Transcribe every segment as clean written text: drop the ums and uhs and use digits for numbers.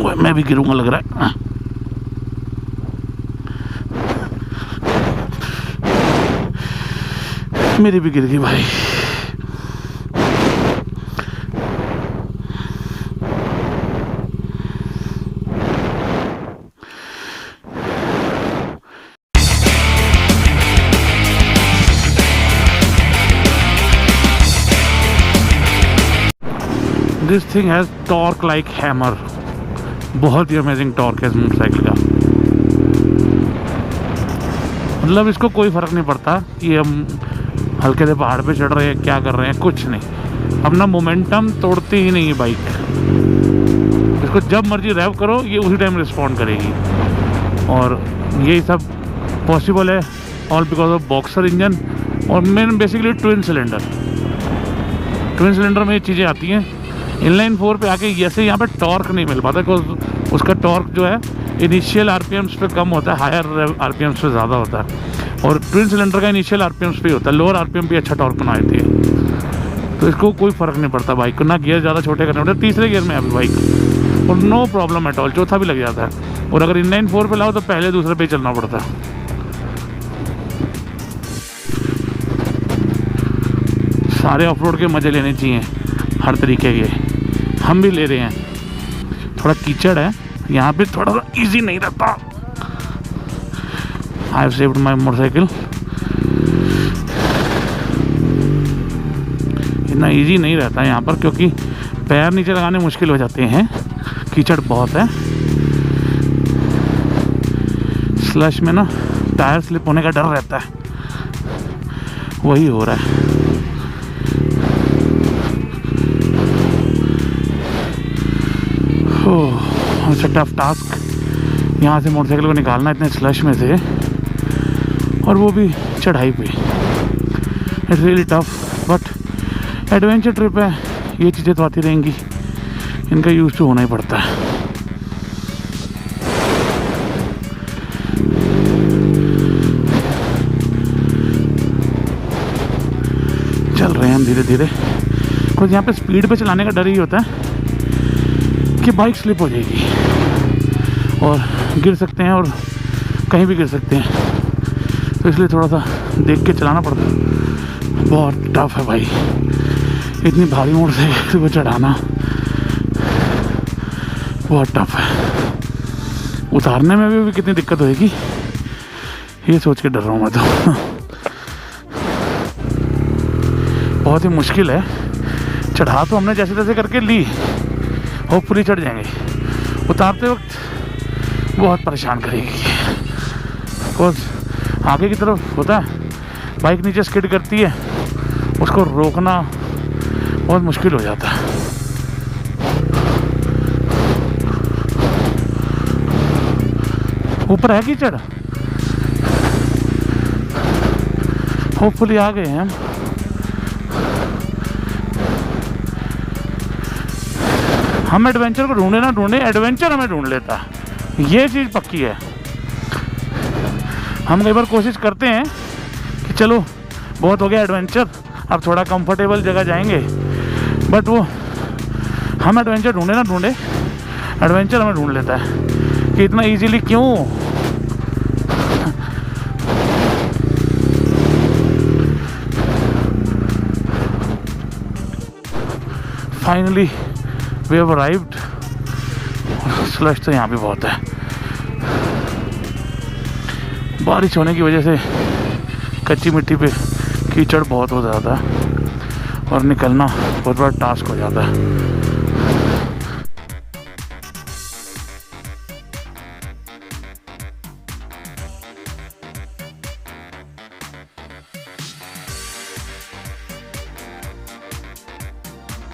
मैं भी गिरूंगा लग रहा है। मेरी भी गिर गई भाई। This thing has torque like hammer. बहुत ही अमेजिंग टॉर्क है इस मोटरसाइकिल का। मतलब इसको कोई फ़र्क नहीं पड़ता कि हम हल्के से पहाड़ पे चढ़ रहे हैं, क्या कर रहे हैं, कुछ नहीं। अपना मोमेंटम तोड़ती ही नहीं है बाइक। इसको जब मर्जी रैव करो ये उसी टाइम रिस्पॉन्ड करेगी। और यही सब पॉसिबल है all because of boxer engine और main basically twin cylinder. Twin cylinder में ये चीज़ें आती हैं। इनलाइन 4 पे आके जैसे यहाँ पे टॉर्क नहीं मिल पाता, बिकॉज उसका टॉर्क जो है इनिशियल आरपीएम्स पे कम होता है, हायर आरपीएम्स पे ज़्यादा होता है। और ट्विन सिलेंडर का इनिशियल आरपीएम्स पे होता है, लोअर आरपीएम पे अच्छा टॉर्क बना देती है। तो इसको कोई फ़र्क नहीं पड़ता बाइक को, ना गियर ज़्यादा छोटे करने पड़ते। तीसरे गियर में अभी बाइक और नो प्रॉब्लम एट ऑल, चौथा भी लग जाता है। और अगर इनलाइन 4 पे लाओ तो पहले दूसरे पे चलना पड़ता है। सारे ऑफ रोड के मज़े लेने चाहिए हर तरीके के, हम भी ले रहे हैं। थोड़ा कीचड़ है यहाँ पे, थोड़ा सा इजी नहीं रहता। I have saved my motorcycle. इतना इजी नहीं रहता यहाँ पर क्योंकि पैर नीचे लगाने मुश्किल हो जाते हैं, कीचड़ बहुत है। स्लश में ना टायर स्लिप होने का डर रहता है, वही हो रहा है। अच्छा टफ टास्क यहाँ से मोटरसाइकिल को निकालना इतने स्लश में से, और वो भी चढ़ाई पे। It's really tough but adventure trip है, ये चीज़ें तो आती रहेंगी, इनका यूज़ तो होना ही पड़ता है। चल रहे हैं हम धीरे धीरे, कुछ यहाँ पे स्पीड पे चलाने का डर ही होता है कि बाइक स्लिप हो जाएगी और गिर सकते हैं और कहीं भी गिर सकते हैं। तो इसलिए थोड़ा सा देख के चलाना पड़ता है। बहुत टफ है भाई, इतनी भारी मोटरसाइकिल को चढ़ाना बहुत टफ है। उतारने में भी कितनी दिक्कत होएगी ये सोच के डर रहा हूँ मैं तो। बहुत ही मुश्किल है। चढ़ा तो हमने जैसे तैसे करके ली, होपफुली चढ़ जाएंगे। उतारते वक्त बहुत परेशान करेगी, बिकॉज आगे की तरफ होता है बाइक नीचे स्किड करती है, उसको रोकना बहुत मुश्किल हो जाता है। ऊपर है कीचड़, होपफुली आ गए हैं हम। हम एडवेंचर को ढूंढे ना ढूंढे, एडवेंचर हमें ढूंढ लेता है, ये चीज़ पक्की है। हम कई बार कोशिश करते हैं कि चलो बहुत हो गया एडवेंचर, अब थोड़ा कंफर्टेबल जगह जाएंगे, बट वो हम एडवेंचर ढूंढे ना ढूंढे, एडवेंचर हमें ढूंढ लेता है कि इतना इजीली क्यों। Finally we have arrived. स्लश तो यहाँ पे बहुत है, बारिश होने की वजह से कच्ची मिट्टी पे कीचड़ बहुत हो जाता है और निकलना बहुत बड़ा टास्क हो जाता है।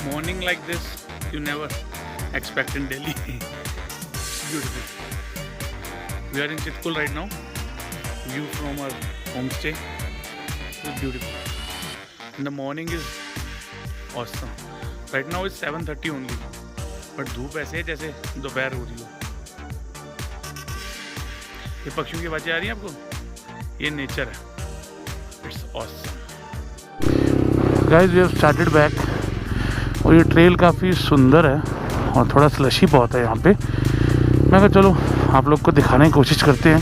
Morning like this you never expect in Delhi. It's beautiful. We are in Chitkul right now. View from our homestay. It's beautiful. And the morning is awesome. Right now it's 7:30 only. But धूप ऐसे है जैसे दोपहर हो रही हो। ये पक्षियों की आवाज़ें आ रही हैं आपको? ये नेचर है। It's awesome. Guys, we have started back. और ये ट्रेल काफ़ी सुंदर है और थोड़ा स्लशी बहुत है यहाँ पे, मैं कहा चलो आप लोग को दिखाने की कोशिश करते हैं।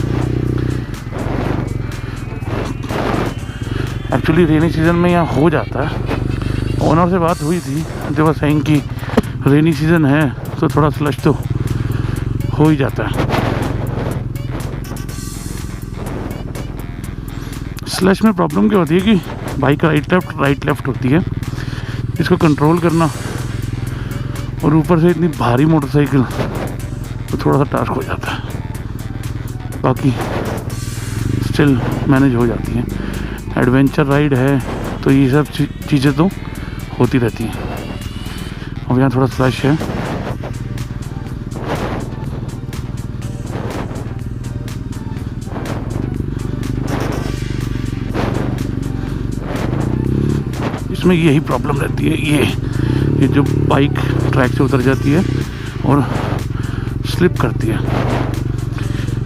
एक्चुअली रेनी सीज़न में यहाँ हो जाता है। ओनर से बात हुई थी, दे वर सेइंग कि रेनी सीज़न है तो थोड़ा स्लश तो हो ही जाता है। स्लश में प्रॉब्लम क्या होती है कि बाइक राइट लेफ्ट होती है, इसको कंट्रोल करना, और ऊपर से इतनी भारी मोटरसाइकिल तो थोड़ा सा टास्क हो जाता है। बाकी स्टिल मैनेज हो जाती है। एडवेंचर राइड है तो ये सब चीज़ें तो होती रहती हैं। अब यहाँ थोड़ा स्लश है। इसमें यही प्रॉब्लम रहती है, ये जो बाइक ट्रैक से उतर जाती है और स्लिप करती है,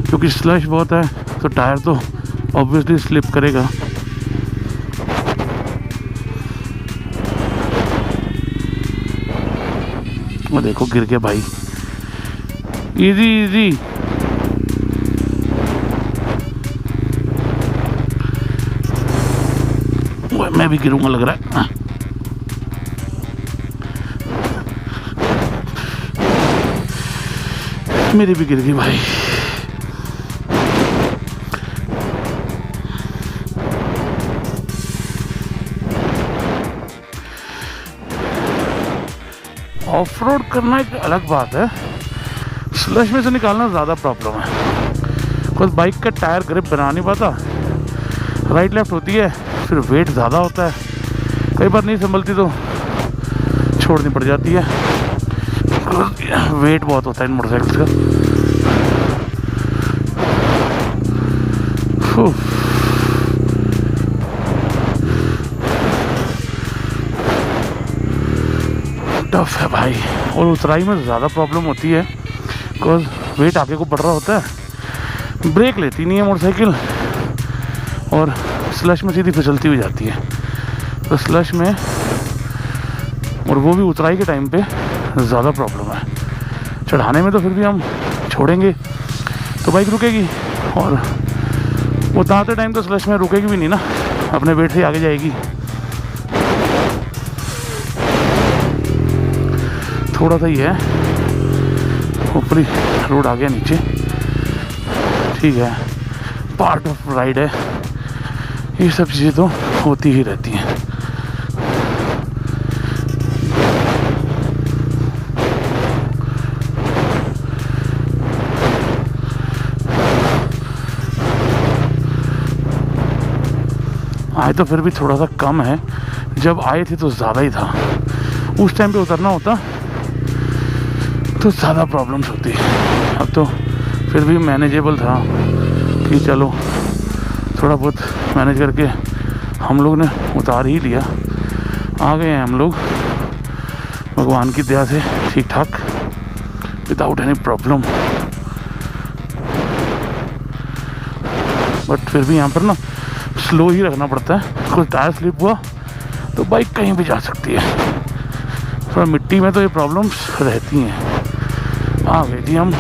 क्योंकि स्लश बहुत है तो टायर तो ऑब्वियसली स्लिप करेगा। वो देखो गिर गया भाई, इजी इजी। मैं भी गिरूंगा लग रहा है। मेरी भी गिर गई भाई। ऑफ रोड करना एक अलग बात है, स्लश में से निकालना ज़्यादा प्रॉब्लम है। कुछ बाइक का टायर ग्रिप बना नहीं पाता, राइट लेफ्ट होती है, फिर वेट ज़्यादा होता है, कई बार नहीं संभलती तो छोड़नी पड़ जाती है। वेट बहुत होता है इन मोटरसाइकिल्स का। टफ है भाई, और उतराई में ज़्यादा प्रॉब्लम होती है बिकॉज वेट आगे को बढ़ रहा होता है, ब्रेक लेती नहीं है मोटरसाइकिल और स्लश में सीधी फिसलती हुई जाती है। तो स्लश में, और वो भी उतराई के टाइम पे, ज़्यादा प्रॉब्लम है। चढ़ाने में तो फिर भी हम छोड़ेंगे तो बाइक रुकेगी, और उतारते टाइम तो स्लश में रुकेगी भी नहीं ना, अपने वेट से आगे जाएगी। थोड़ा सा ही है, ऊपरी रोड आ गया नीचे, ठीक है, पार्ट ऑफ राइड है, ये सब चीज़ें तो होती ही रहती हैं। आए तो फिर भी थोड़ा सा कम है, जब आए थे तो ज़्यादा ही था। उस टाइम पे उतरना होता तो ज़्यादा प्रॉब्लम्स होती। अब तो फिर भी मैनेजेबल था कि चलो थोड़ा बहुत मैनेज करके हम लोग ने उतार ही लिया। आ गए हैं हम लोग भगवान की दया से ठीक ठाक, विदाउट एनी प्रॉब्लम। बट फिर भी यहाँ पर ना स्लो ही रखना पड़ता है, कुछ टायर स्लिप हुआ तो बाइक कहीं भी जा सकती है। थोड़ा मिट्टी में तो ये प्रॉब्लम्स रहती हैं। आ गए जी हम